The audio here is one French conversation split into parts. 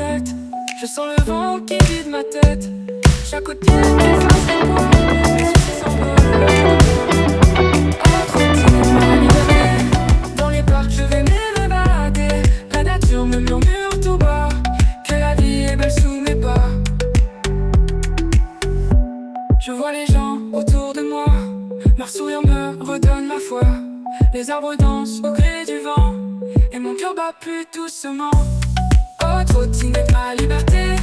trottinette. Je sens le vent qui vide ma tête. Chaque coup de pied m'efface les poids. Mes soucis s'envolent. Oh, trottinette, ma liberté. Dans les parcs, je vais m'évader. La nature me murmure tout bas que la vie est belle sous mes pas. Je vois les gens autour de moi. Leur sourire me redonne ma foi. Les arbres dansent au gré du vent et mon cœur bat plus doucement. Oh, trottinette, ma liberté.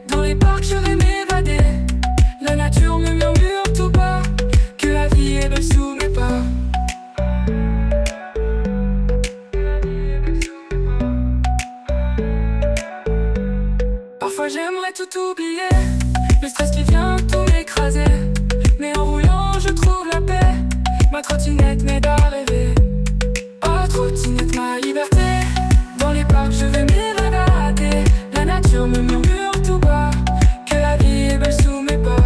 Dans les parcs, je vais m'évader. La nature me murmure tout bas que la vie est belle sous mes pas. Parfois j'aimerais tout oublier, le stress qui vient tout m'écraser. Mais en roulant je trouve la paix, ma trottinette m'aide à rêver. Oh, trottinette, ma liberté. Dans les parcs je vais m'évader. La nature me murmure tout bas que la vie est belle sous mes pas.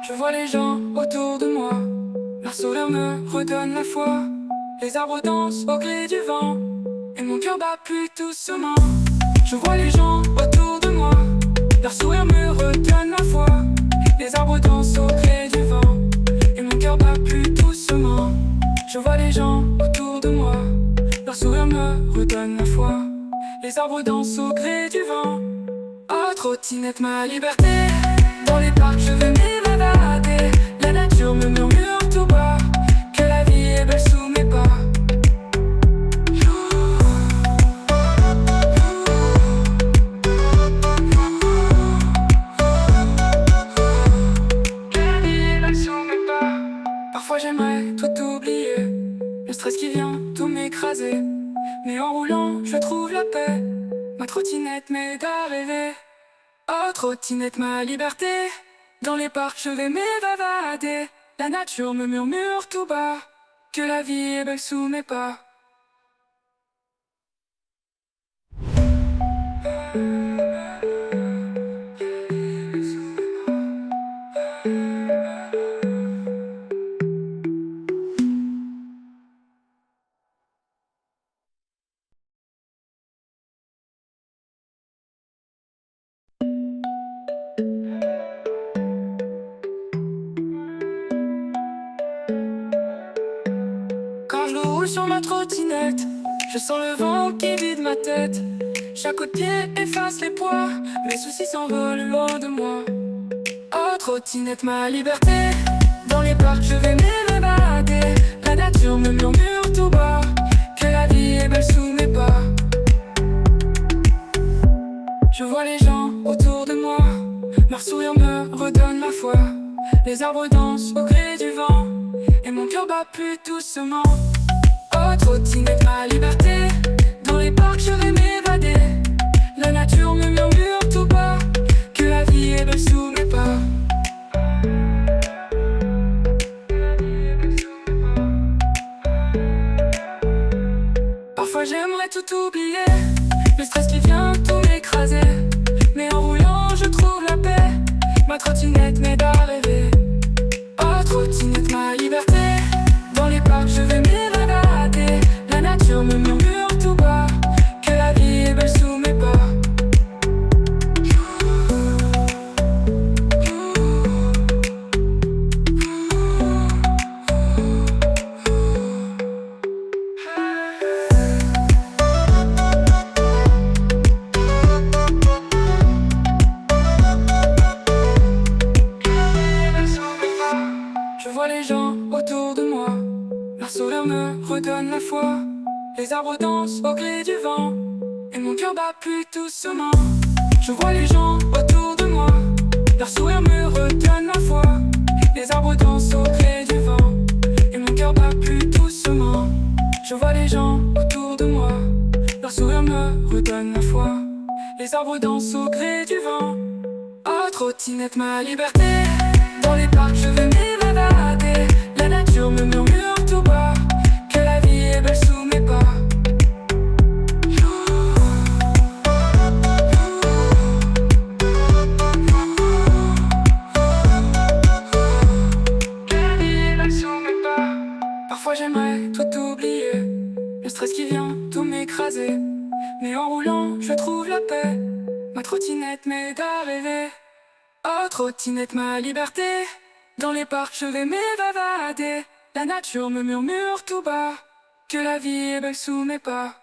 Je vois les gens autour de moi, leur sourire me redonne la foi. Les arbres dansent au gré du vent et mon cœur bat plus doucement. Je vois les gens autour de moi, leur sourire me redonne la foi. Les arbres dansent au gré du vent et mon cœur bat plus doucement. Je vois les gens autour de moi, leur sourire me redonne la foi. Les arbres dansent au gré du vent. Oh, trottinette, ma liberté. Dans les parcs je vais m'évader. La nature me murmure tout bas que la vie est belle sous mes pas. Que la vie est belle sous mes pas. Parfois j'aimerais tout oublier, le stress qui vient tout m'écraser. Mais en roulant je trouve la paix, ma trottinette m'aide à rêver. Oh, trottinette, ma liberté. Dans les parcs je vais m'évader. La nature me murmure tout bas que la vie est belle sous mes pas. Quand je roule sur ma trottinette, je sens le vent qui vide ma tête. Chaque coup de pied efface les poids, mes soucis s'envolent loin de moi. Oh, trottinette, ma liberté. Dans les parcs je vais m'évader. La nature me murmure tout bas que la vie est belle sous mes pas. Je vois les gens autour de moi, leur sourire me redonne la foi. Les arbres dansent au gré du vent et mon cœur bat plus doucement. Oh, trottinette, ma liberté. Dans les parcs je vais m'évader. La nature me murmure tout bas que la vie est belle sous mes pas. Parfois j'aimerais tout oublier, le stress qui vient tout m'écraser. Mais en roulant je trouve la paix, ma trottinette m'aide à rêver. Oh, trottinette, ma liberté. Dans les parcs je vais m'évader. La nature me murmure tout bas que la vie est belle sous mes pas. Je vois les gens autour de moi, leur sourire me redonne la foi. Les arbres dansent au gré du vent et mon cœur bat plus doucement. Je vois les gens autour de moi, leur sourire me redonne la foi. Les arbres dansent au gré du vent et mon cœur bat plus doucement. Je vois les gens autour de moi, leur sourire me redonne la foi. Les arbres dansent au gré du vent. Oh, trottinette, ma liberté. Dans les parcs je vais m'évader. La nature me murmure tout bas que la paix. Ma trottinette m'aide à rêver. Oh, trottinette, ma liberté. Dans les parcs, je vais m'évader. La nature me murmure tout bas que la vie est belle sous mes pas.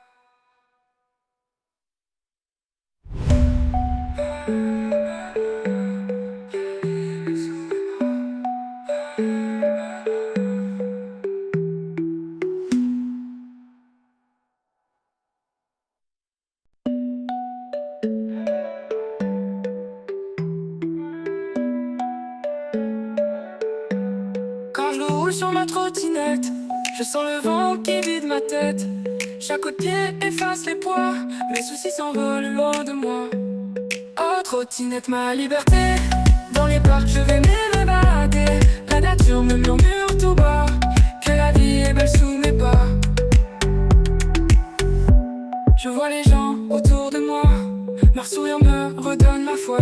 Quand je roule sur ma trottinette, je sens le vent qui vide ma tête. Chaque coup de pied efface les poids, mes soucis s'envolent loin de moi. Oh, trottinette, ma liberté. Dans les parcs, je vais m'évader. La nature me murmure tout bas que la vie est belle sous mes pas. Je vois les gens autour de moi, leur sourire me redonne la foi.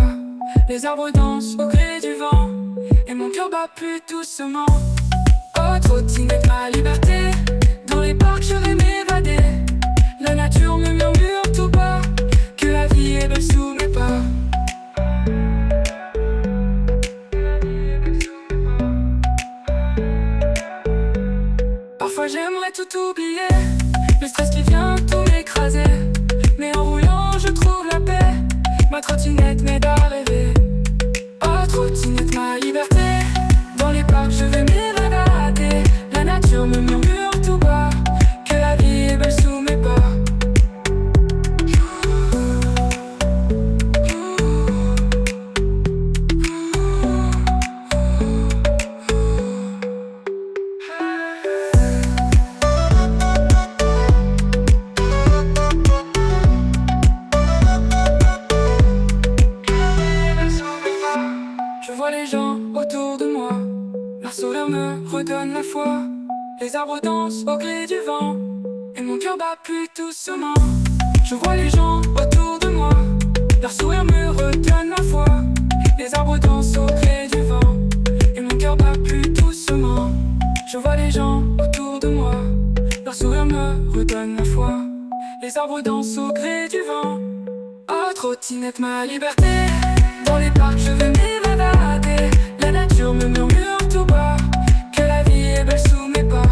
Les arbres dansent au gré du vent et mon cœur bat plus doucement. Oh, trottinette, ma liberté. Dans les parcs, je vais m'évader. La nature me murmure tout bas que la vie est belle sous mes pas. Parfois j'aimerais tout oublier, le stress qui vient tout m'écraser. Mais en roulant je trouve la paix, ma trottinette m'aide à rêver. Oh, trottinette, ma liberté. Dans les parcs je vais m'évader. La nature me murmure tout bas que la vie est belle sous mes pas. Je vois les gens autour de moi, leur sourire me redonne la foi. Les arbres dansent au gré du vent et mon cœur bat plus doucement. Je vois les gens autour de moi, leur sourire me redonne la foi. Les arbres dansent au gré du vent et mon cœur bat plus doucement. Je vois les gens autour de moi, leur sourire me redonne la foi. Les arbres dansent au gré du vent. Oh, trottinette, ma liberté. Dans les parcs je vais m'évader. La nature me murmure tout bas que la vie est belle sous mes pas.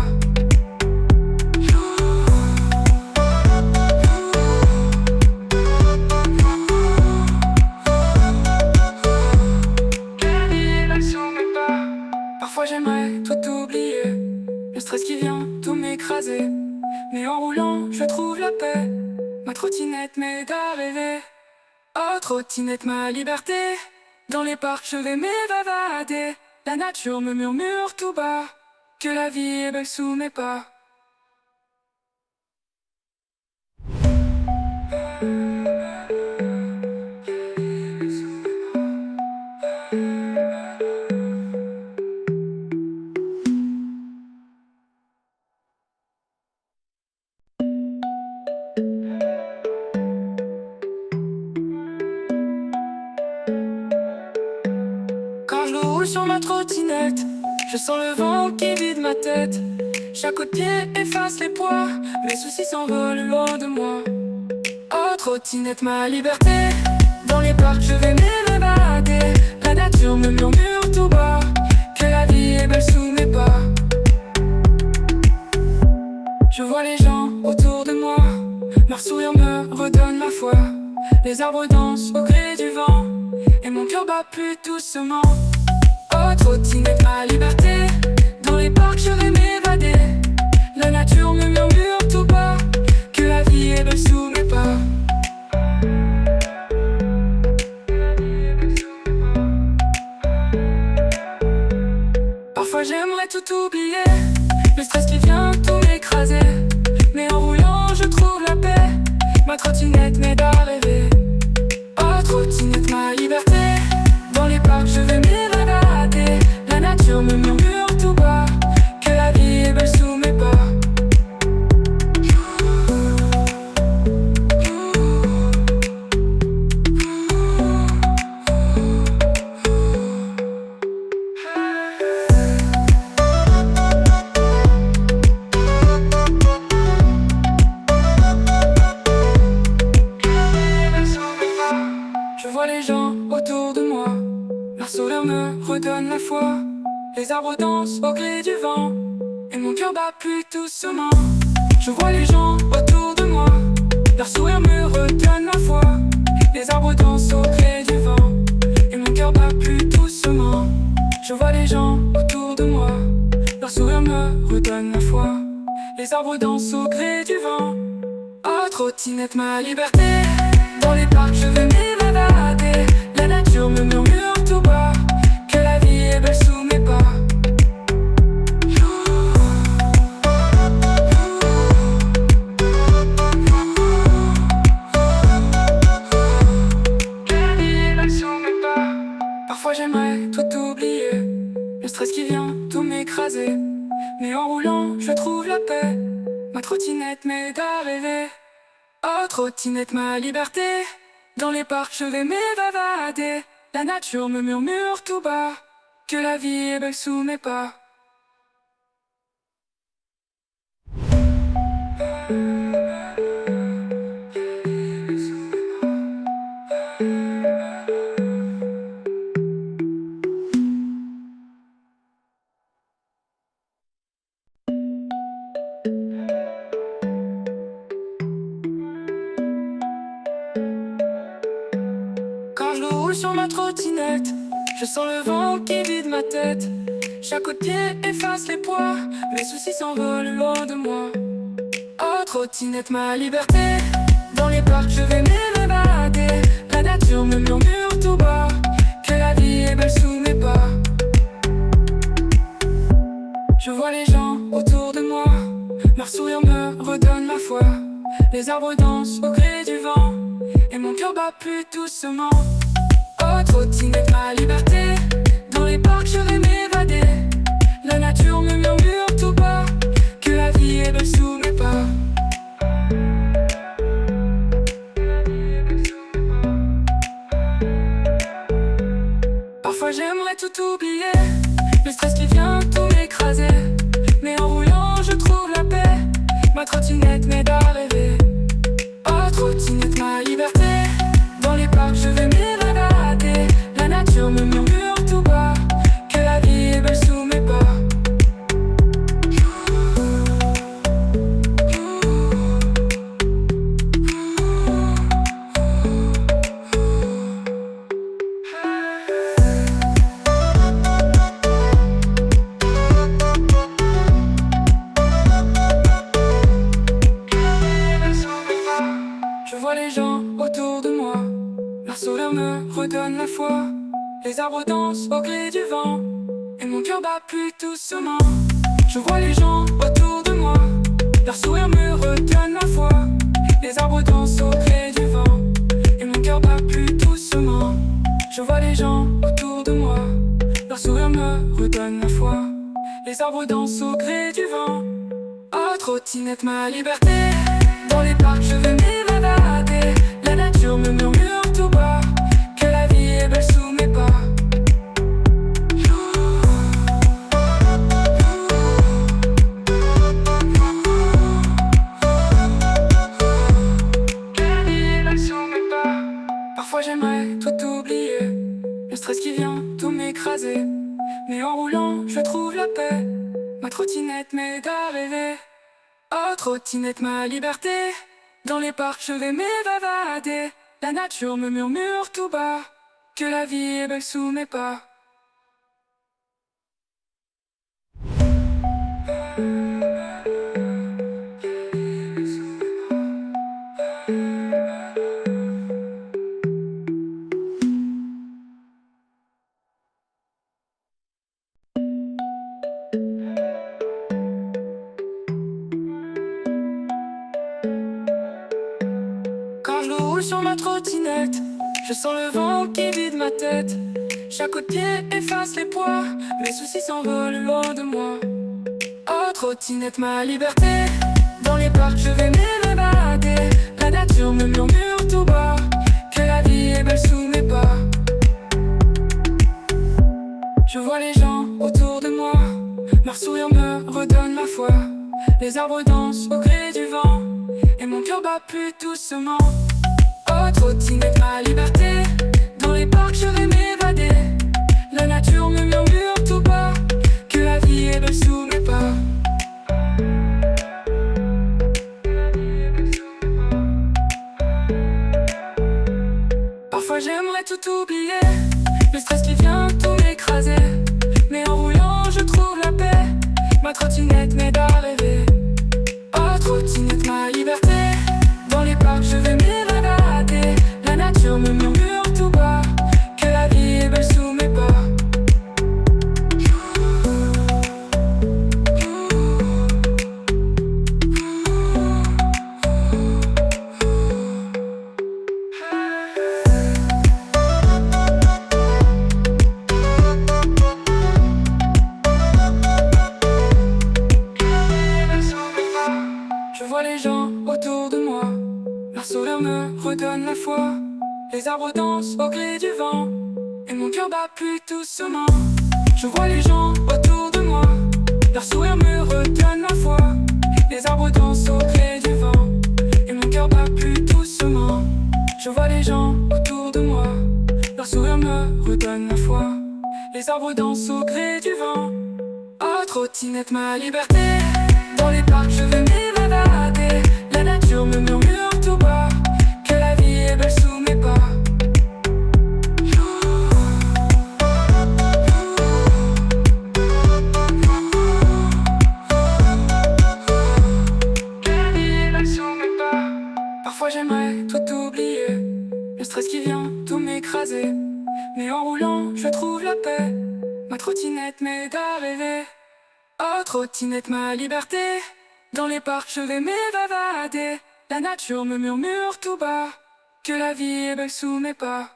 Que la vie est belle sous mes pas. Parfois j'aimerais tout oublier, le stress qui vient tout m'écraser. Mais en roulant je trouve la paix, ma trottinette m'aide à rêver. Oh, trottinette, ma liberté. Dans les parcs je vais m'évader. La nature me murmure tout bas que la vie est belle sous mes pas. Quand je roule sur ma trottinette, je sens le vent qui vide ma tête. Chaque coup de pied efface les poids, mes soucis s'envolent loin de moi. Oh, trottinette, ma liberté. Dans les parcs je vais m'évader. La nature me murmure tout bas que la vie est belle sous mes pas. Je vois les gens autour de moi, leur sourire me redonne la foi. Les arbres dansent au gré du vent et mon cœur bat plus doucement. Oh, trottinette, ma liberté. Dans les parcs je vais m'évader. La nature me murmure tout bas que la vie est belle sous mes pas. Parfois j'aimerais tout oublier, le stress qui vient tout m'écraser. Mais en roulant je trouve la paix, ma trottinette m'aide à rêver. Oh, trottinette, ma liberté. Dans les parcs je vais m'évader. La nature me murmure tout bas que la vie est belle sous mes pas. vois les gens autour de moi, leur sourire me redonne la foi. Les arbres dansent au gré du vent, et mon cœur bat plus doucement. Je vois les gens autour de moi, leur sourire me redonne la foi. Les arbres dansent au gré du vent, et mon cœur bat plus doucement. Je vois les gens autour de moi, leur sourire me redonne la foi. Les arbres dansent au gré du vent. Oh, trottinette, ma liberté. Dans les parcs, je vais m'évader. La nature me murmure tout bas que la vie est belle sous mes pas. Que la vie est belle sous mes pas. Parfois j'aimerais tout oublier, le stress qui vient tout m'écraser. Mais en roulant, je trouve la paix. Ma trottinette m'aide à rêver. Oh, trottinette, ma liberté. Dans les parcs, je vais m'évader. La nature me murmure tout bas que la vie est belle sous mes pas. Quand je roule sur ma trottinette, je sens le vent qui vide ma tête. Chaque coup de pied efface les poids, mes soucis s'envolent loin de moi. Oh, trottinette, ma liberté. Dans les parcs, je vais m'évader. La nature me murmure tout bas que la vie est belle sous mes pas. Je vois les gens autour de moi, leur sourire me redonne la foi. Les arbres dansent au gré du vent, et mon cœur bat plus doucement. Oh, trottinette, ma liberté. Dans les parcs, je vais m'évader. La nature me murmure tout bas que la vie est belle sous mes pas. Parfois j'aimerais tout oublier, le stress qui vient tout m'écraser. Mais en roulant, je trouve la paix. Ma trottinette m'aide à rêver. Oh, trottinette, ma liberté. Dans les parcs, je vais m'évader. La nature me murmure tout bas que la vie est belle sous mes pas. Je vois les gens autour de moi, leur sourire me redonne la foi. Les arbres dansent au gré du vent, et mon cœur bat plus doucement. Je vois les gens autour de moi, leur sourire me redonne la foi. Les arbres dansent au gré du vent, et mon cœur bat plus doucement. Je vois les gens autour de moi, leur sourire me redonne la foi. Les arbres dansent au gré du vent. Oh, trottinette, ma liberté. Dans les parcs, je vais m'évader. La nature me murmure tout bas que la vie est belle sous mes pas. Que la vie est belle sous mes pas. Parfois j'aimerais tout oublier, le stress qui vient tout m'écraser. Mais en roulant, je trouve la paix. Ma trottinette m'aide à rêver. Oh, trottinette, ma liberté. Dans les parcs, je vais m'évader. La nature me murmure tout bas que la vie est belle sous mes pas. Quand je roule sur ma trottinette, je sens le vent qui vide ma tête. Chaque coup de pied efface les poids, mes soucis s'envolent loin de moi. Oh, trottinette, ma liberté. Dans les parcs, je vais m'évader. La nature me murmure tout bas que la vie est belle sous mes pas. Je vois les gens autour de moi, leur sourire me redonne la foi. Les arbres dansent au gré du vent, et mon cœur bat plus doucement. Oh, trottinette, ma liberté. Parfois j'aimerais tout oublier, le stress qui vient tout m'écraser. Mais en roulant je trouve la paix, ma trottinette m'aide à rêver. Oh trottinette ma liberté, dans les parcs je vais m'évader. La nature me murmure tout bas, que la vie est belle sous mes pas. Je vois les gens autour de moi, leur sourire me redonne la foi. Les arbres dansent au gré du vent, et mon cœur bat plus doucement. Je vois les gens autour de moi, leur sourire me redonne la foi. Les arbres dansent au gré du vent, et mon cœur bat plus doucement. Je vois les gens autour de moi, leur sourire me redonne la foi. Les arbres dansent au gré du vent. Oh trottinette ma liberté, dans les parcs je vais m'évader. La nature me murmure tout bas, que la vie est belle sous mes pas. Que la vie est belle sous mes pas. Parfois j'aimerais tout oublier, le stress qui vient tout m'écraser. Mais en roulant je trouve la paix, ma trottinette m'aide à rêver. Oh trottinette ma liberté, dans les parcs je vais m'évader. La nature me murmure tout bas, que la vie est belle sous mes pas.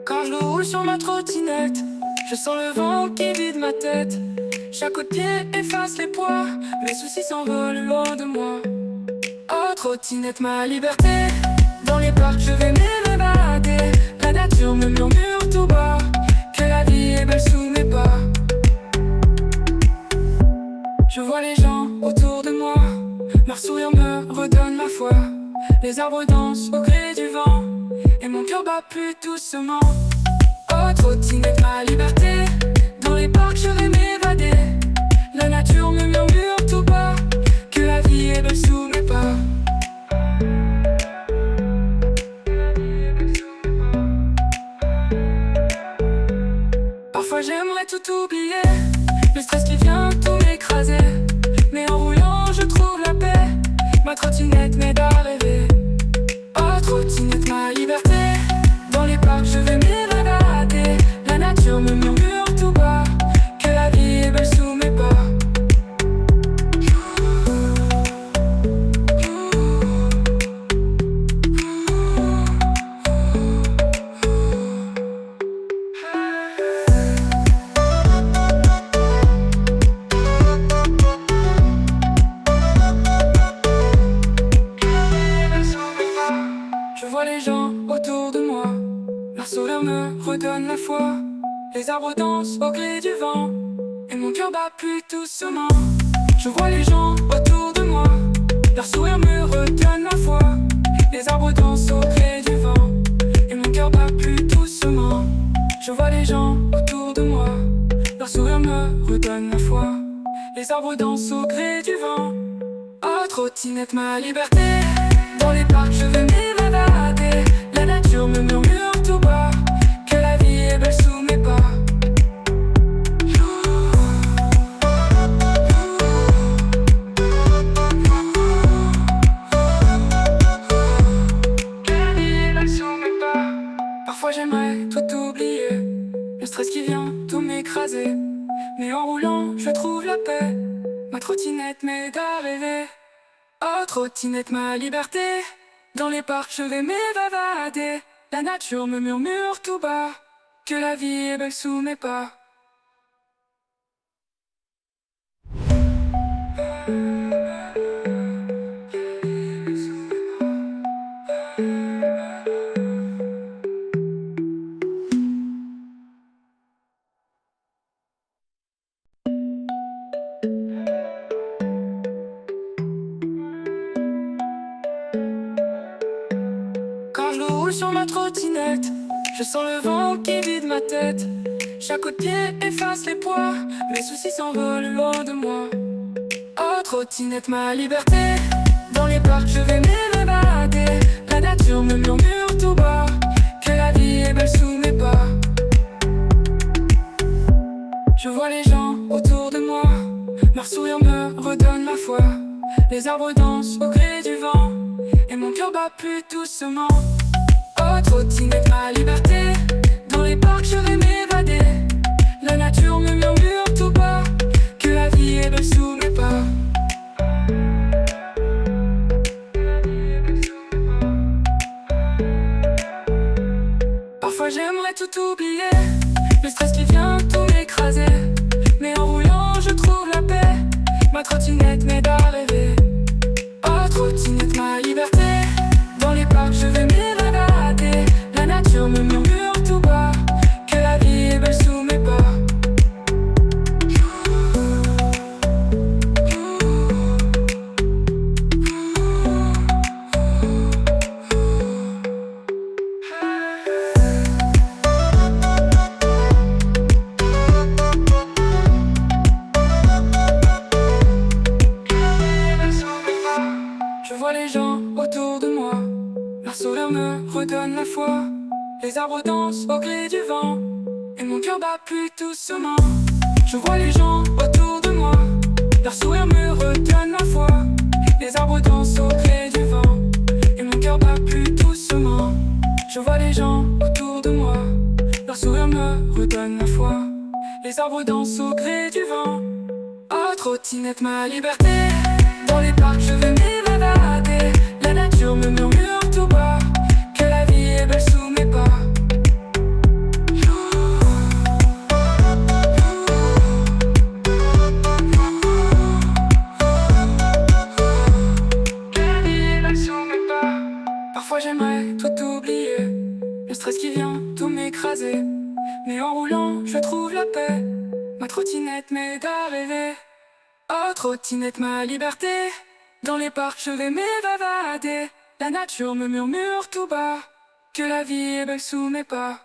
Quand je roule sur ma trottinette, je sens le vent qui vide ma tête. Chaque coup de pied efface les poids, mes soucis s'envolent loin de moi. Oh trottinette ma liberté, dans les parcs je vais m'évader. La nature me murmure tout bas, que la vie est belle sous mes pas. Je vois les gens autour de moi, leur sourire me redonne la foi. Les arbres dansent au gré du vent, et mon cœur bat plus doucement. Oh trottinette ma liberté, dans les parcs je vais m'évader. La nature me murmure tout bas, que la vie est belle sous mes pas. Parfois j'aimerais tout oublier, le stress qui vient tout m'écraser. Mais en roulant je trouve la paix, ma trottinette m'aide à rêver. Oh trottinette ma liberté, dans les parcs je vais m'évader. La nature me murmure tout bas, que la vie est belle sous mes pas. Je vois les gens autour de moi, leur sourire me redonne la foi. Les arbres dansent au gré du vent, et mon cœur bat plus doucement. Je vois les gens autour de moi, leur sourire me redonne la foi. Les arbres dansent au gré du vent, et mon cœur bat plus doucement. Je vois les gens autour de moi, leur sourire me redonne la foi. Les arbres dansent au gré du vent. Oh trottinette ma liberté, dans les parcs je vais m'évader. La nature me murmure tout bas, que la vie est belle sous mes pas. Que la vie est belle sous mes pas. Parfois j'aimerais tout oublier, le stress qui vient tout m'écraser. Mais en roulant je trouve la paix, ma trottinette m'aide à rêver. Oh trottinette ma liberté, dans les parcs je vais m'évader. La nature me murmure tout bas, que la vie est belle sous mes pas. roule sur ma trottinette, je sens le vent qui vide ma tête. Chaque coup de pied efface les poids, mes soucis s'envolent loin de moi. Oh trottinette ma liberté, dans les parcs je vais m'évader. La nature me murmure tout bas, que la vie est belle sous mes pas. Je vois les gens autour de moi, leur sourire me redonne la foi. Les arbres dansent au gré du vent, et mon cœur bat plus doucement. Oh trottinette ma liberté, dans les parcs je vais m'évader. La nature me murmure tout bas, que la vie est belle sous mes pas. Parfois j'aimerais tout oublier, le stress qui vient tout m'écraser. Mais en roulant je trouve la paix, ma trottinette m'aide à rêver. Oh trottinette ma liberté, dans les parcs je vais m'évader. La nature me murmure tout bas, que la vie est belle sous mes pas. Je vois les gens autour de moi, leur sourire me redonne la foi. Les arbres dansent au gré du vent, et mon cœur bat plus doucement. Je vois les gens autour de moi, leur sourire me redonne la foi. Les arbres dansent au gré du vent, et mon cœur bat plus doucement. Je vois les gens autour de moi, leur sourire me redonne la foi. Les arbres dansent au gré du vent. Oh trottinette ma liberté, dans les parcs je vais m'évader. La nature me murmure tout bas, que la vie est belle sous mes pas. Que la vie est belle sous mes pas. Parfois j'aimerais tout oublier, le stress qui vient tout m'écraser. Mais en roulant je trouve la paix, ma trottinette m'aide à rêver. Oh trottinette ma liberté, dans les parcs je vais m'évader. La nature me murmure tout bas, que la vie est belle sous mes pas.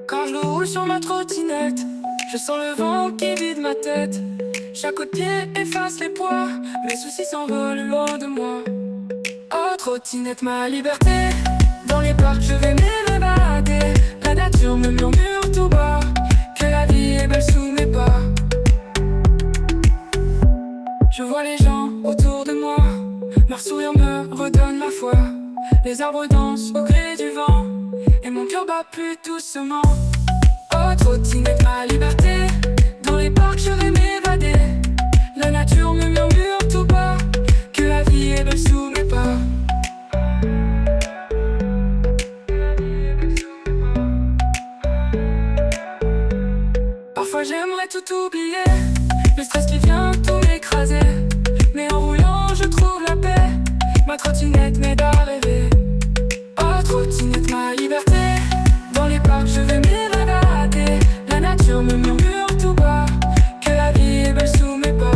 Quand je roule sur ma trottinette, je sens le vent qui vide ma tête. Chaque coup de pied efface les poids, mes soucis s'envolent loin de moi. Oh trottinette ma liberté, dans les parcs je vais m'évader. La nature me murmure tout bas, que la vie est belle sous mes pas. Je vois les gens autour de moi, leur sourire me redonne la foi. Les arbres dansent au gré du vent, et mon cœur bat plus doucement. Oh trottinette ma liberté, dans les parcs je vais m'évader. La nature me murmure tout bas, que la vie est belle sous mes pas. Parfois j'aimerais tout oublier, le stress qui vient tout m'écraser. Mais en roulant je trouve la paix, ma trottinette m'aide à rêver. Oh trottinette ma liberté, dans les parcs je vais m'évader. La nature me murmure tout bas, que la vie est belle sous mes pas.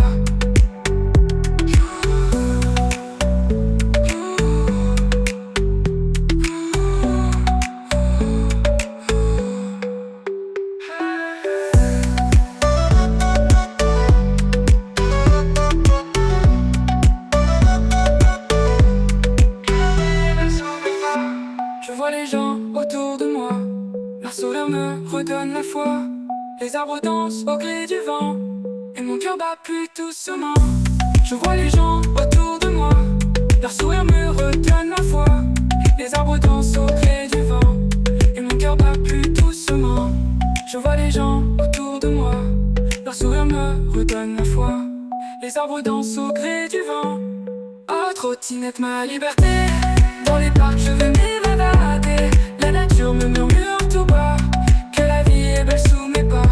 Je vois les gens autour de moi, leur sourire me redonne la foi. Les arbres dansent au gré du vent, et mon cœur bat plus doucement. Je vois les gens autour de moi, leur sourire me redonne la foi. Les arbres dansent au gré du vent, et mon cœur bat plus doucement. Je vois les gens autour de moi, leur sourire me redonne la foi. Les arbres dansent au gré du vent. Oh trottinette ma liberté, dans les parcs je vais m'évader. La nature me murmure tout bas, que la vie est belle sous mes pas.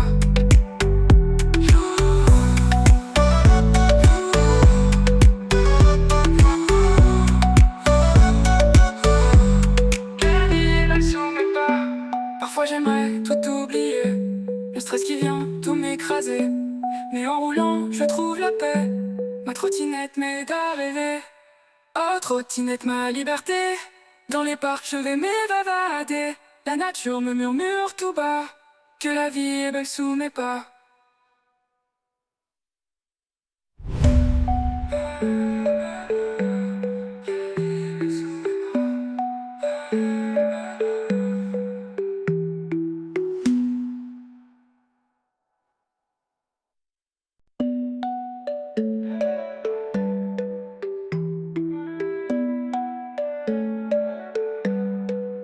trottinette m'aide à rêver. Oh, trottinette, ma liberté. Dans les parcs, je vais m'évader. La nature me murmure tout bas que la vie est belle sous mes pas.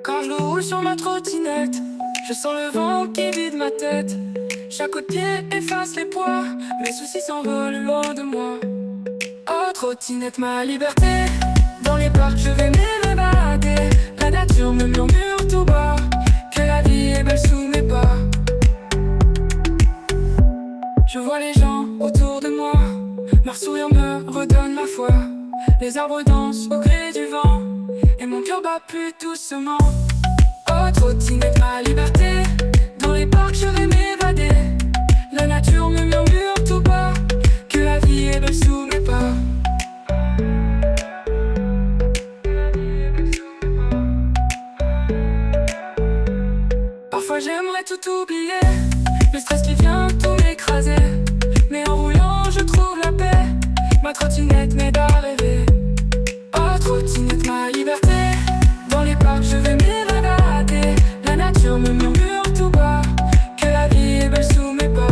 Quand je roule sur ma trottinette, je sens le vent qui vide ma tête. Chaque coup de pied efface les poids, mes soucis s'envolent loin de moi. Oh, trottinette, ma liberté. Dans les parcs, je vais m'évader. La nature me murmure tout bas que la vie est belle sous mes pas. Je vois les gens autour de moi, leur sourire me redonne ma foi. Les arbres dansent au gré du vent et mon cœur bat plus doucement. Oh, trottinette, ma liberté. Dans les parcs, je vais m'évader. La nature me murmure tout bas que la vie est belle sous mes pas. Parfois j'aimerais tout oublier, le stress qui vient tout m'écraser. Mais en roulant je trouve la paix, ma trottinette m'aide à rêver. Oh, trottinette, ma liberté. Dans les parcs je vais m'évader. La nature me murmure tout bas que la vie est belle sous mes pas.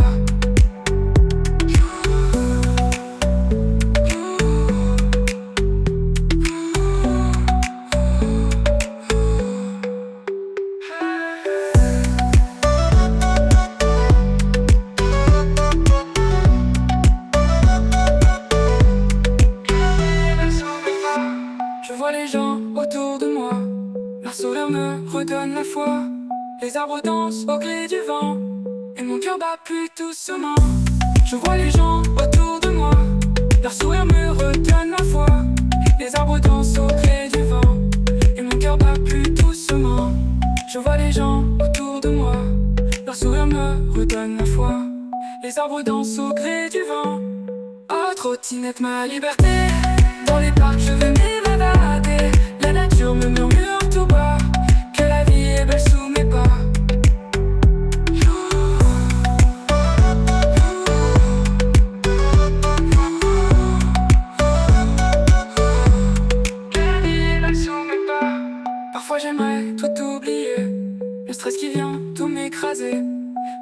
Je vois les gens autour de moi, leur sourire me redonne la foi. Les arbres dansent au gré du vent et mon cœur bat plus doucement. Je vois les gens autour de moi, leur sourire me redonne la foi. Les arbres dansent au gré du vent et mon cœur bat plus doucement. Je vois les gens autour de moi, leur sourire me redonne la foi. Les arbres dansent au gré du vent. Oh, trottinette, ma liberté. Dans les parcs je vais m'évader. La nature me murmure tout bas que la vie est belle sous mes pas. Que la vie est belle sous mes pas. Parfois j'aimerais tout oublier, le stress qui vient tout m'écraser.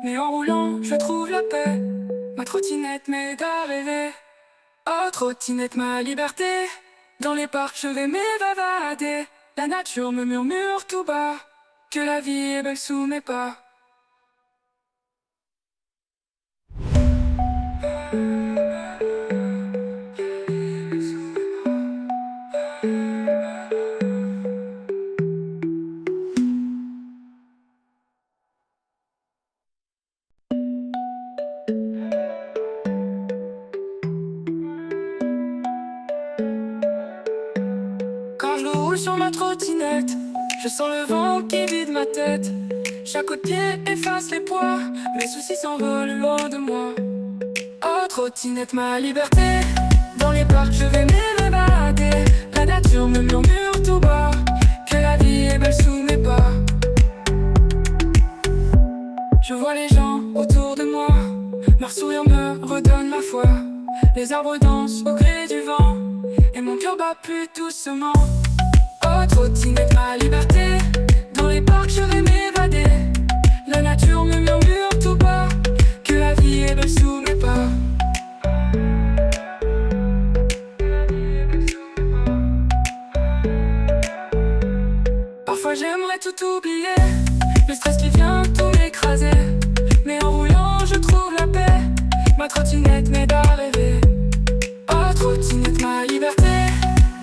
Mais en roulant je trouve la paix, ma trottinette m'aide à rêver. Oh, trottinette, ma liberté. Dans les parcs je vais m'évader. La nature me murmure tout bas que la vie est belle sous mes pas. Quand je roule sur ma trottinette, je sens le vent qui vide ma tête. Chaque coup de pied efface les poids, mes soucis s'envolent loin de moi. Oh, trottinette, ma liberté. Dans les parcs je vais m'évader. La nature me murmure tout bas que la vie est belle sous mes pas. Je vois les gens autour de moi, leur sourire me redonne la foi. Les arbres dansent au gré du vent et mon cœur bat plus doucement. Oh, trottinette, ma liberté. Dans les parcs je vais m'évader. La nature me murmure tout bas que la vie est belle sous mes pas. Parfois j'aimerais tout oublier, le stress qui vient tout m'écraser. Mais en roulant je trouve la paix, ma trottinette m'aide à rêver. Oh, trottinette, ma liberté.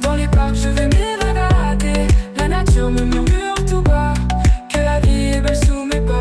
Dans les parcs je vais m'évader. La nature me murmure tout bas que la vie est belle sous mes pas.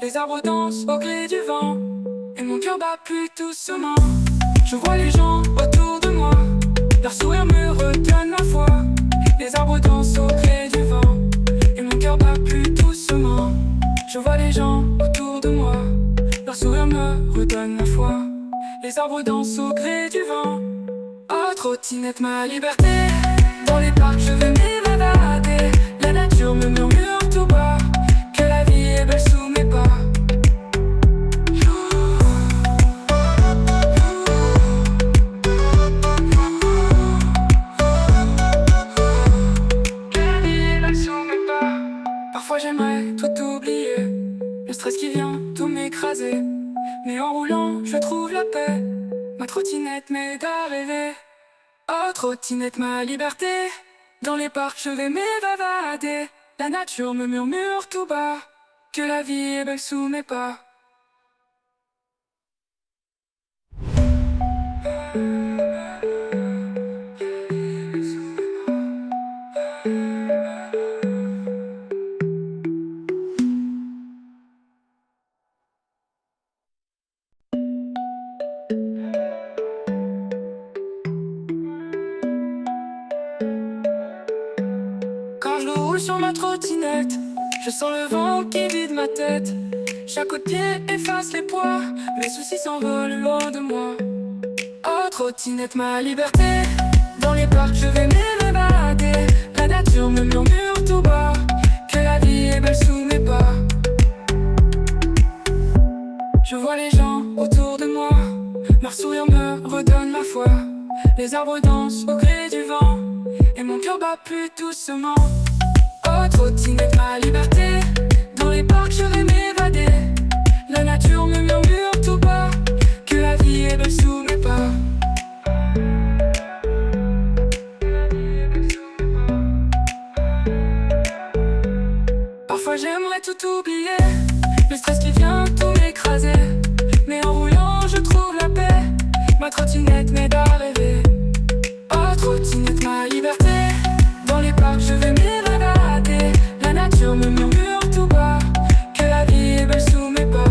Les arbres dansent au gré du vent, et mon cœur bat plus doucement. Je vois les gens autour de moi, leur sourire me redonne la foi. Les arbres dansent au gré du vent, et mon cœur bat plus doucement. Je vois les gens autour de moi, leur sourire me redonne la foi. Les arbres dansent au gré du vent. Oh, trottinette, ma liberté. Dans les parcs, je vais m'évader. La nature me murmure tout bas que la vie est belle sous mes pas. Que la vie est belle sous mes pas. Parfois j'aimerais tout oublier, le stress qui vient tout m'écraser. Mais en roulant, je trouve la paix. Ma trottinette m'aide à rêver. Oh, trottinette, ma liberté. Dans les parcs, je vais m'évader. La nature me murmure tout bas que la vie est belle sous mes pas. Quand je roule sur ma trottinette, je sens le vent qui vide ma tête. Chaque coup de pied efface les poids, mes soucis s'envolent loin de moi. Oh, trottinette, ma liberté. Dans les parcs, je vais m'évader. La nature me murmure tout bas que la vie est belle sous mes pas. Je vois les gens autour de moi, leur sourire me redonne la foi. Les arbres dansent au gré du vent, et mon cœur bat plus doucement. Oh, trottinette, ma liberté. Dans les parcs, je vais m'évader. La nature me murmure tout bas que la vie est belle sous mes pas. Parfois j'aimerais tout oublier, le stress qui vient tout m'écraser. Mais en roulant, je trouve la paix. Ma trottinette m'aide à rêver. Oh, trottinette, ma liberté. Dans les parcs, je vais m'évader. La nature me murmure tout bas que la vie est belle sous mes pas.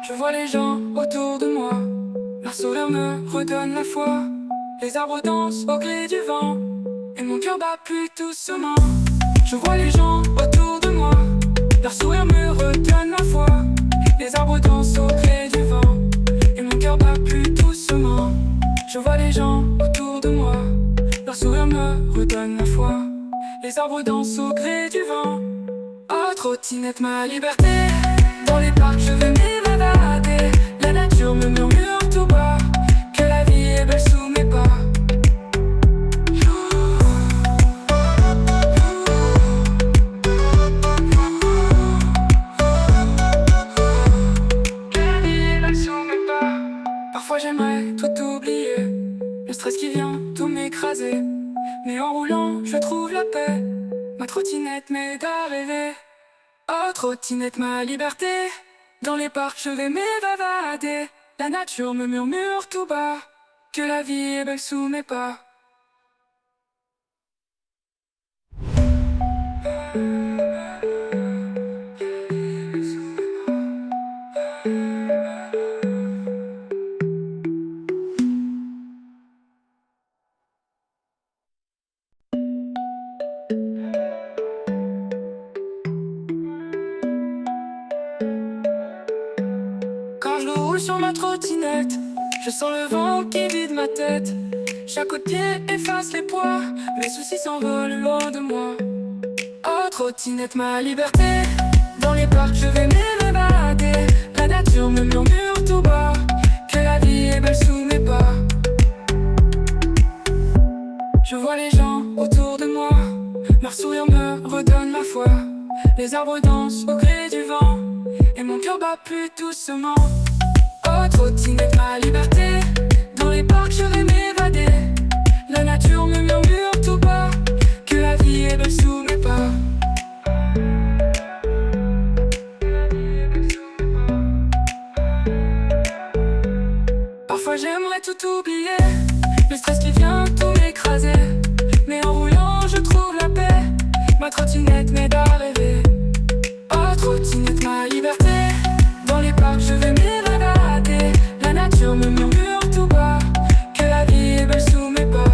Je vois les gens autour de moi, leur sourire me redonne la foi. Les arbres dansent au gré du vent, et mon cœur bat plus doucement. Je vois les gens autour de moi, leur sourire me redonne la foi. Les arbres dansent au gré du vent, et mon cœur bat plus doucement. Je vois les gens autour de moi, leur sourire me redonne la foi. Les arbres dansent au gré du vent. Oh, trottinette, ma liberté. Dans les parcs, je vais m'évader. La nature me murmure tout bas que la vie est belle sous mes pas. Que la vie est belle sous mes pas. Parfois j'aimerais tout oublier, le stress qui vient tout m'écraser. Mais en roulant, je trouve la paix. Ma trottinette m'aide à rêver. Oh, trottinette, ma liberté. Dans les parcs, je vais m'évader. La nature me murmure tout bas que la vie est belle sous mes pas. Quand je roule sur ma trottinette, je sens le vent qui vide ma tête. Chaque coup de pied efface les poids, mes soucis s'envolent loin de moi. Oh, trottinette, ma liberté. Dans les parcs, je vais m'évader. La nature me murmure tout bas que la vie est belle sous mes pas. Je vois les gens autour de moi, leur sourire me redonne la foi. Les arbres dansent au gré du vent, et mon cœur bat plus doucement. Oh, trottinette, ma liberté. Dans les parcs, je vais m'évader. La nature me murmure tout bas Ma trottinette m'aide à rêver. Oh, trottinette, ma liberté. Dans les parcs, je vais m'évader. La nature me murmure tout bas que la vie est belle sous mes pas.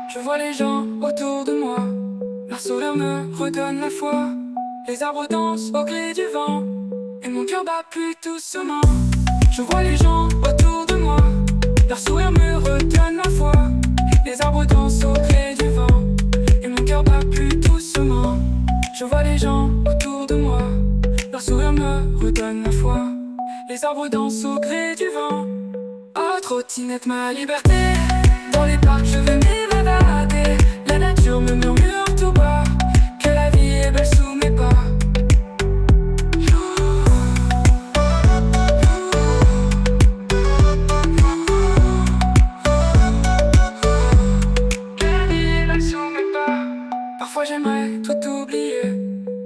Je vois les gens autour de moi, leur sourire me redonne la foi. Les arbres dansent au gré du vent, et mon cœur bat plus doucement. Je vois les gens autour de moi, leur sourire me redonne la foi. Les arbres dansent au gré du vent, et mon cœur bat plus doucement. Je vois les gens autour de moi, leur sourire me redonne la foi. Les arbres dansent au gré du vent. Oh, trottinette, ma liberté. Dans les parcs, je vais m'évader. La nature me murmure tout bas que la vie est belle sous mes pas. Que la vie est belle sous mes pas. Parfois j'aimerais tout oublier,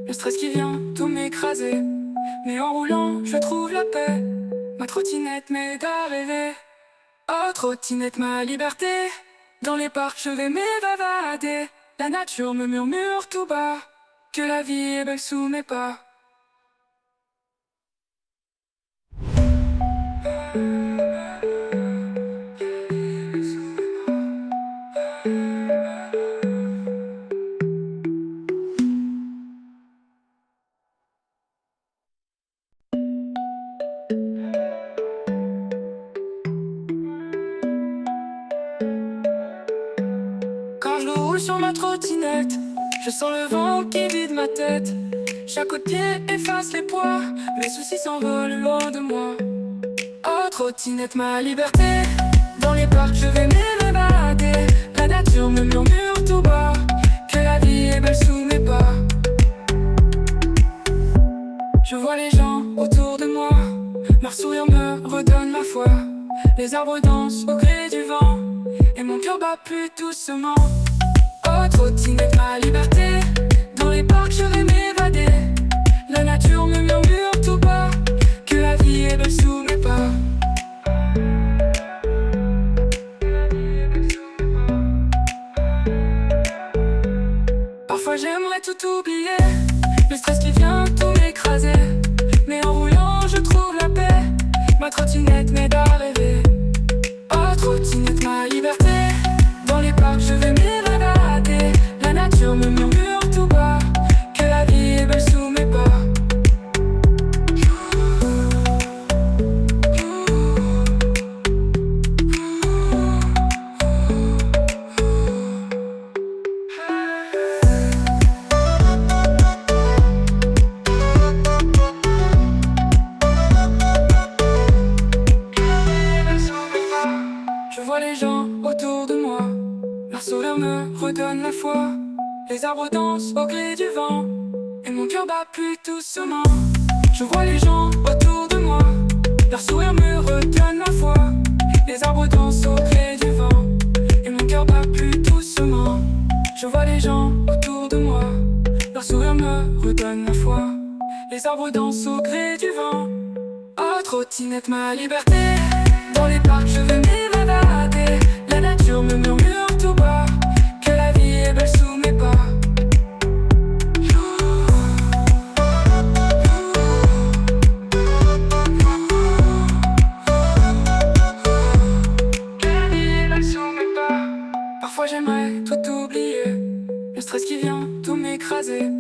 le stress qui vient tout m'écraser. Mais en roulant, je trouve la paix. Ma trottinette m'aide à rêver. Oh, trottinette, ma liberté. Dans les parcs, je vais m'évader. La nature me murmure tout bas que la vie est belle sous mes pas. Quand je roule sur ma trottinette, je sens le vent qui vide ma tête. Chaque coup de pied efface les poids, mes soucis s'envolent loin de moi. Oh, trottinette, ma liberté. Dans les parcs, je vais m'évader. La nature me murmure tout bas que la vie est belle sous mes pas. Je vois les gens autour de moi, leur sourire me redonne la foi. Les arbres dansent au gré du vent, et mon cœur bat plus doucement. Oh, trottinette, ma liberté. Dans les parcs, je vais m'évader. La nature me murmure tout bas que la vie est belle sous mes pas. Parfois j'aimerais tout oublier, le stress qui vient tout m'écraser. Mais en roulant, je trouve la paix. Ma trottinette m'aide à rêver. Oh, trottinette, ma liberté. Dans les parcs, je vais m'évader. La nature me murmure tout bas que la vie est belle sous mes pas. Je vois les gens autour de moi, leur sourire me redonne la foi. Les arbres dansent au gré du vent, et mon cœur bat plus doucement. Je vois les gens autour de moi, leur sourire me redonne la foi. Les arbres dansent au gré du vent, et mon cœur bat plus doucement. Je vois les gens autour de moi, leur sourire me redonne la foi. Les arbres dansent au gré du vent. Oh, trottinette, ma liberté. Dans les parcs, je vais m'évader. La nature me murmure tout bas que la vie est belle sous mes pas. Que la vie est belle sous mes pas. Parfois j'aimerais tout oublier, le stress qui vient tout m'écraser.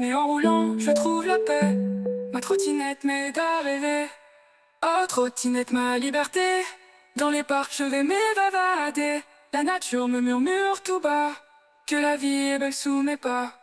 Mais en roulant, je trouve la paix. Ma trottinette m'aide à rêver. Oh, trottinette, ma liberté. Dans les parcs, je vais m'évader. La nature me murmure tout bas que la vie est belle sous mes pas.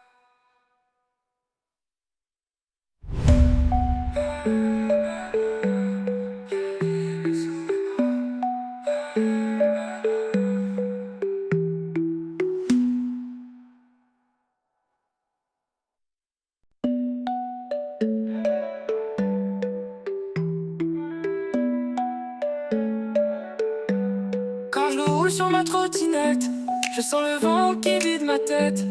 roule sur ma trottinette, je sens le vent qui vide ma tête.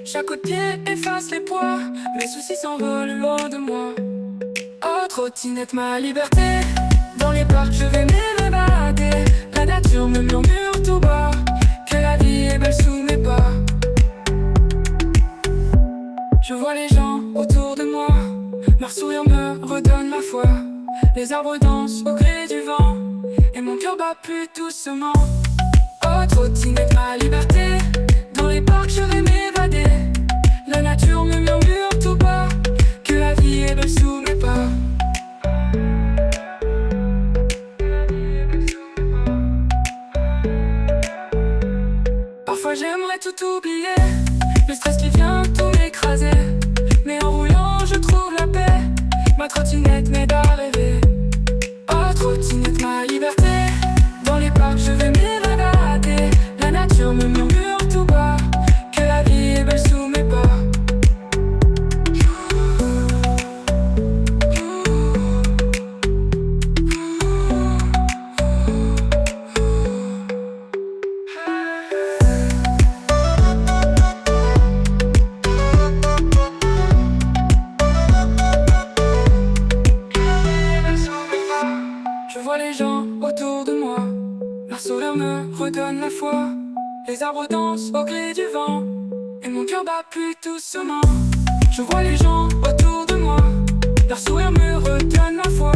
Chaque coup de pied efface les poids, mes soucis s'envolent loin de moi. Oh trottinette ma liberté, dans les parcs je vais m'évader. La nature me murmure tout bas, que la vie est belle sous mes pas. Je vois les gens autour de moi, leur sourire me redonne ma foi. Les arbres dansent au gré du vent, et mon cœur bat plus doucement. Oh trottinette ma liberté, dans les parcs je vais m'évader. La nature me murmure tout bas, que la vie est belle sous mes pas. Parfois j'aimerais tout oublier, le stress qui vient tout m'écraser. Mais en roulant je trouve la paix, ma trottinette m'aide à rêver. Oh trottinette ma liberté, dans les parcs je vais m'évader. La nature me murmure tout bas, que la vie est belle sous mes pas. Je vois les gens autour de moi, leur sourire me redonne la foi. Les arbres dansent au gré du vent, et mon cœur bat plus doucement. Je vois les gens autour de moi, leur sourire me redonne la foi.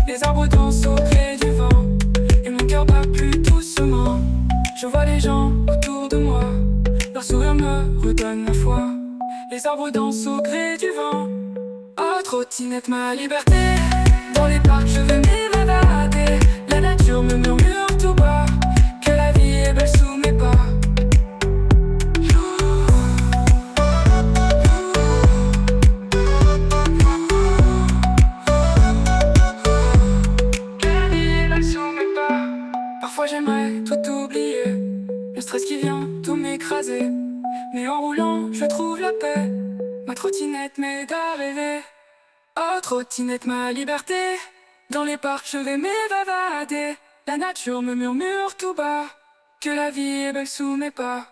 Les arbres dansent au gré du vent, et mon cœur bat plus doucement. Je vois les gens autour de moi, leur sourire me redonne la foi. Les arbres dansent au gré du vent. Oh trottinette ma liberté, dans les parcs je vais m'évader. La nature me murmure tout bas, que la vie est belle sous mes pas. Que la vie est belle sous mes pas. Parfois j'aimerais tout oublier, le stress qui vient tout m'écraser. Mais en roulant je trouve la paix, ma trottinette m'aide à rêver. Oh trottinette ma liberté, dans les parcs je vais m'évader. La nature me murmure tout bas, que la vie est belle sous mes pas.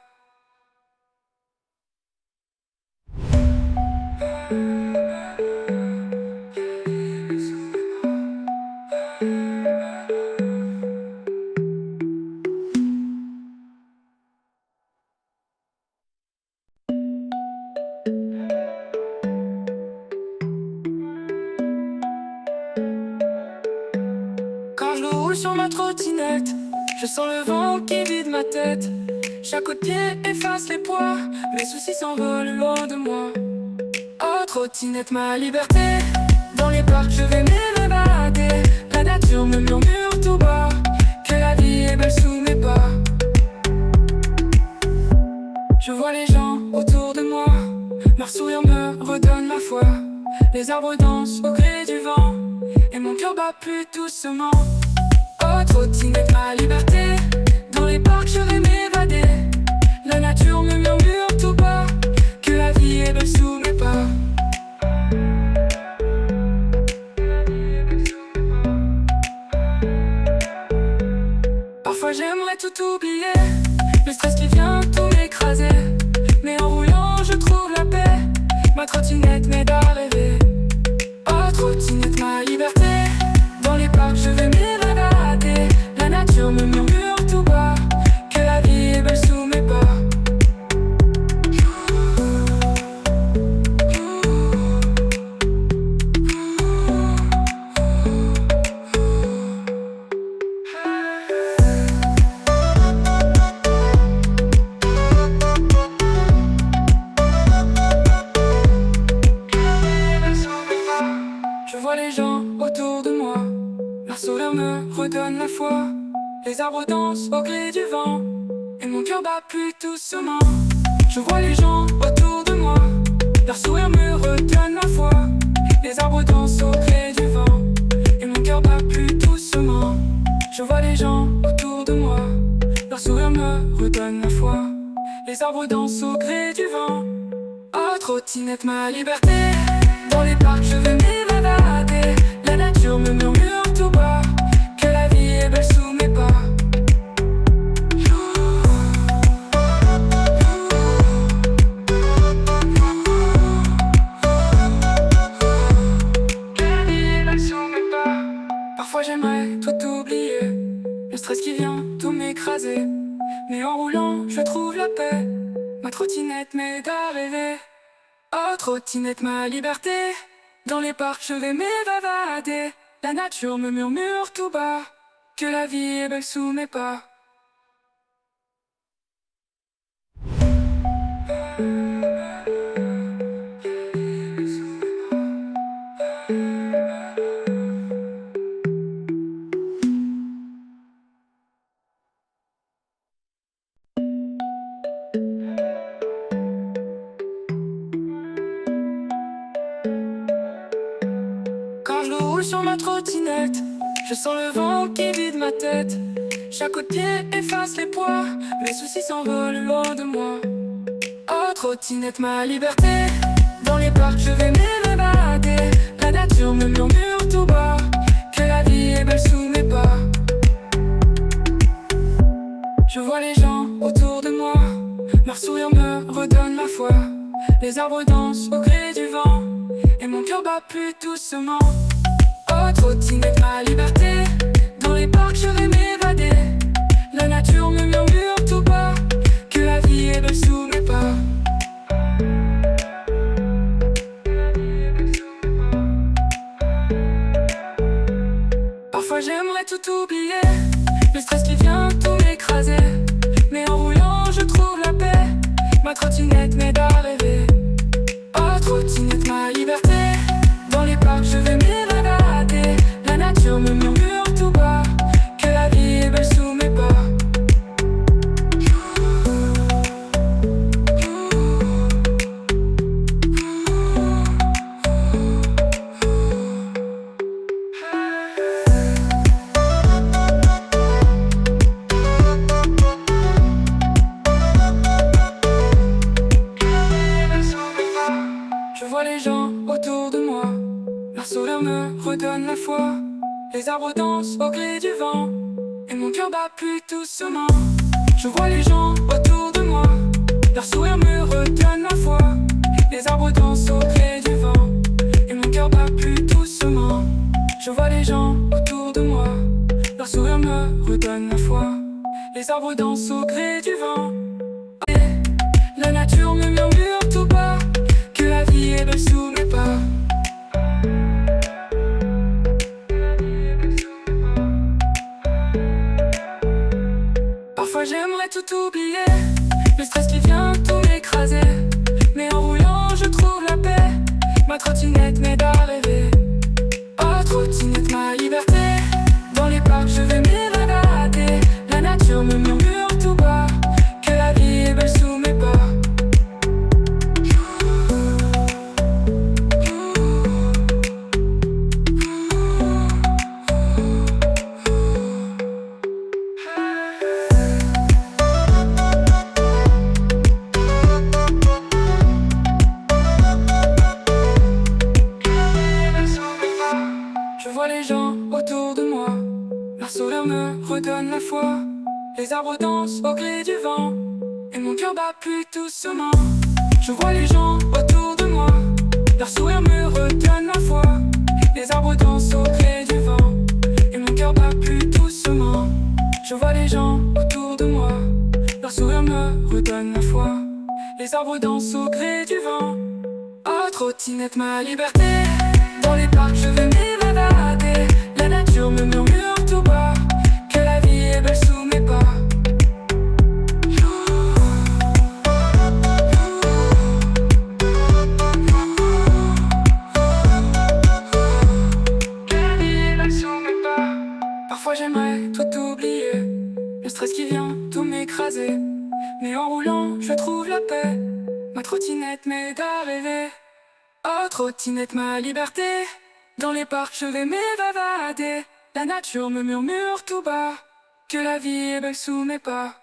Quand je roule sur ma trottinette, je sens le vent qui vide ma tête. Chaque coup de pied efface les poids, mes soucis s'envolent loin de moi. Oh trottinette ma liberté, dans les parcs je vais m'évader. La nature me murmure tout bas, que la vie est belle sous mes pas. Je vois les gens autour de moi, leur sourire me redonne la foi. Les arbres dansent au gré du vent, et mon cœur bat plus doucement. Oh trottinette ma liberté, dans les parcs je vais m'évader. La nature me murmure tout bas, que la vie est belle sous mes pas. Parfois j'aimerais tout oublier, le stress qui vient tout m'écraser. Mais en roulant je trouve la paix, ma trottinette m'aide à rêver. Oh trottinette ma liberté, dans les parcs je vais m'évader. La nature me murmure tout bas, que la vie est belle sous mes pas. Je vois les gens autour de moi, leur sourire me redonne la foi. Les arbres dansent au gré du vent, et mon cœur bat plus doucement. Je vois les gens autour de moi, leur sourire me redonne la foi. Les arbres dansent au gré du vent, et mon cœur bat plus doucement. Je vois les gens autour de moi, leur sourire me redonne la foi. Les arbres dansent au gré du vent. Oh trottinette ma liberté, dans les parcs je vais m'évader. La nature me murmure tout bas, que la vie est belle sous mes pas. stress qui vient tout m'écraser. Mais en roulant, je trouve la paix. Ma trottinette m'aide à rêver. Oh, trottinette, ma liberté. Dans les parcs, je vais m'évader. La nature me murmure tout bas que la vie est belle sous mes pas. Quand je roule sur ma trottinette, je sens le vent qui vide ma tête. Chaque coup de pied efface les poids, mes soucis s'envolent loin de moi. Oh, trottinette, ma liberté. Dans les parcs, je vais m'évader. La nature me murmure tout bas que la vie est belle sous mes pas. Je vois les gens autour de moi, leur sourire me redonne la foi. Les arbres dansent au gré du vent et mon cœur bat plus doucement. Oh, trottinette, ma liberté. Dans les parcs, je vais m'évader. La nature me murmure tout bas que la vie est belle sous mes pas. Parfois j'aimerais tout oublier, le stress qui vient tout m'écraser. Mais en roulant, je trouve la paix. Ma trottinette m'aide à rêver. Oh, trottinette, ma liberté. Dans les parcs, je vais m'évader. La nature me murmure tout bas que la vie est belle sous mes pas. Je vois les gens autour de moi, leur sourire me redonne la foi. Les arbres dansent au gré du vent et mon cœur bat plus doucement. Je vois les gens autour de moi, leur sourire me redonne la foi. Les arbres dansent au gré du vent et mon cœur bat plus doucement. Je vois les gens autour de moi, leur sourire me redonne la foi. Les arbres dansent au gré du vent et la nature me murmure tout bas que la vie est belle sous mes pas. Parfois j'aimerais tout oublier, le stress qui vient tout m'écraser. Mais en roulant, je trouve la paix. Ma trottinette m'aide à rêver. Oh, trottinette, ma liberté. Dans les parcs, je vais m'évader. La nature me murmure tout bas que la vie est belle sous mes pas. Je vois les gens autour de moi, leur sourire me redonne la foi. Les arbres dansent au gré du vent et mon cœur bat plus doucement. Je vois les gens autour de moi, leur sourire me redonne la foi. Les arbres dansent au gré du vent et mon cœur bat plus doucement. Je vois les gens autour de moi, leur sourire me redonne la foi. Les arbres dansent au gré du vent. Oh, trottinette, ma liberté. Dans les parcs, je vais m'évader. La nature me murmure tout bas que la vie est belle sous mes pas. Que la vie est belle sous mes pas. Parfois j'aimerais tout oublier, le stress qui vient tout m'écraser. Mais en roulant, je trouve la paix. Ma trottinette m'aide à rêver. Oh, trottinette, ma liberté. Dans les parcs, je vais m'évader. La nature me murmure tout bas que la vie est belle sous mes pas.